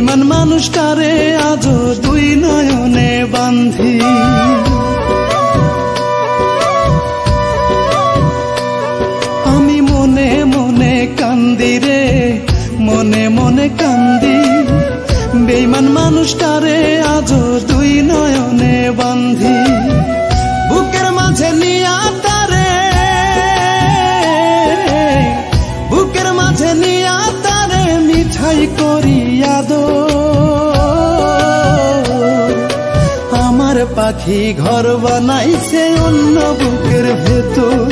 বেঈমান মানুষটারে আজও দুই নয়নে বান্ধি। আমি মনে মনে কান্দি রে, মনে মনে কান্দি, বেঈমান মানুষটারে আজও দুই নয়নে বান্ধি। বুকের মাঝে নিয়া তারে, বুকের মাঝে নিয়া তারে মিঠাই করিয়া দো। আমার পাখি ঘর বানাইছে অন্য বুকের ভেতর,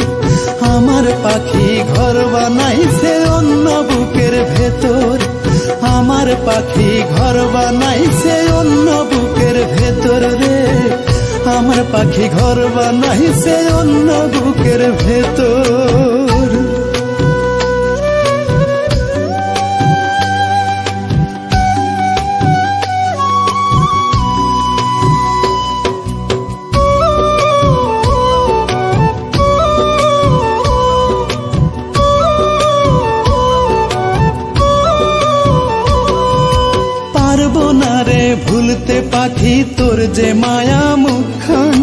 আমার পাখি ঘর বানাইছে অন্য বুকের ভেতর, আমার পাখি ঘর বানাইছে অন্য বুকের ভেতর রে, আমার পাখি ঘর বানাইছে অন্য বুকের ভেতর। পারবো না রে ভুলতে পাখি তোর যে মায়া মুখখান,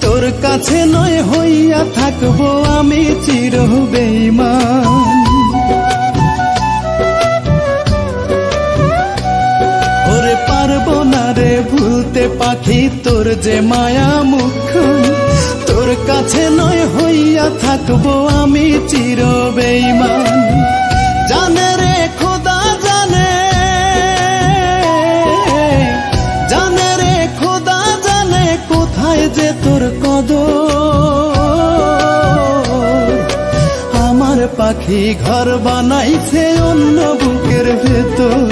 তোর কাছে নয় হইয়া থাকবো আমি চির বেঈমান। ওরে পারবো না রে ভুলতে পাখি তোর যে মায়া মুখখান, তোর কাছে নয় হইয়া থাকবো আমি চির বেঈমান। জানে রে খোদা জানে, জানে রে খোদা জানে কোথায় যে তোর কদর। আমার পাখি ঘর বানাইছে অন্য বুকের ভেতর,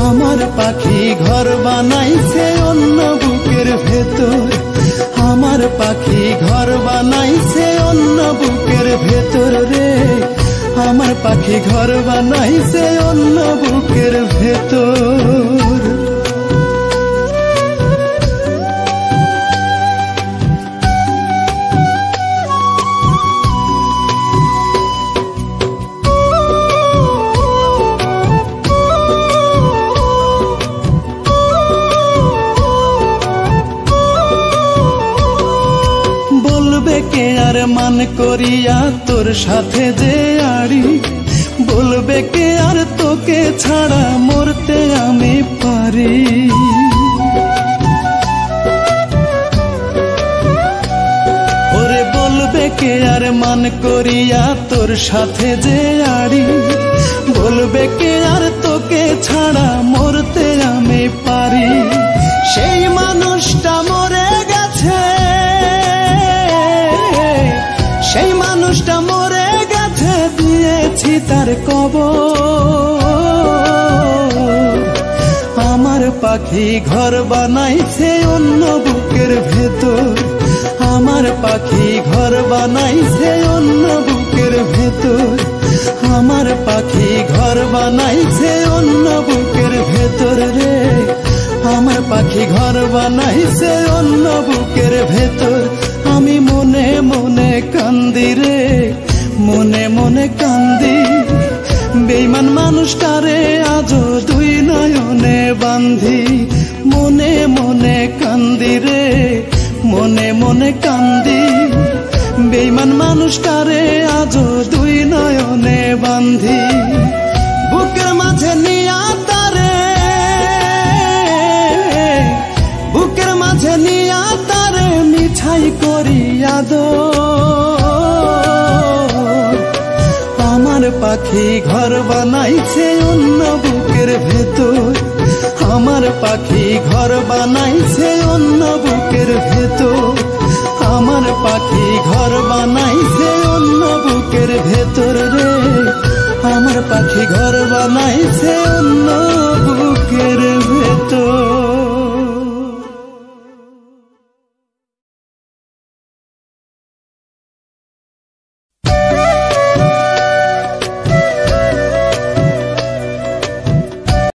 আমার পাখি ঘর বানাইছে অন্য বুকের ভেতর, আমার পাখি ঘর বানাইছে অন্য বুকের ভেতর রে, আমার পাখি ঘর বানাইছে অন্য বুকের ভেতর। বলবে কে আর মান করিয়া তোর সাথে যে আড়ি, বলবে কে আর তোকে ছাড়া মরতে আমি পারি। ওরে বলবে কে আর মান করিয়া তোর সাথে যে আড়ি, বলবে কে আর তোকে ছাড়া মরতে আমি পারি। সেই মানুষটা মরে গেছে, সেই মানুষটা মরে গেছে দিয়েছি তার কবর। আমার পাখি ঘর বানাইছে অন্য বুকের ভেতর, আমার পাখি ঘর বানাইছে অন্য বুকের ভেতর, আমার পাখি ঘর বানাইছে অন্য বুকের ভেতর রে, আমার পাখি ঘর বানাইছে অন্য বুকের ভেতর। আমি মনে মনে কান্দি রে, মনে মনে কান্দি, বেঈমান মানুষটারে আজও দুই নয়নে বান্ধি। মনে মনে কান্দি রে, মনে মনে কান্দি, বেঈমান মানুষটারে আজও দুই নয়নে বান্ধি। বুকের মাঝে নিয়া তারে, বুকের মাঝে নিয়া তারে মিঠাই করিয়া দো। আমার পাখি ঘর বানাইছে অন্য বুকের ভেতর, আমার পাখি ঘর বানাইছে অন্য বুকের ভেতর, আমার পাখি ঘর বানাইছে অন্য বুকের ভেতর রে, আমার পাখি ঘর বানাইছে অন্য বুকের ভেতর।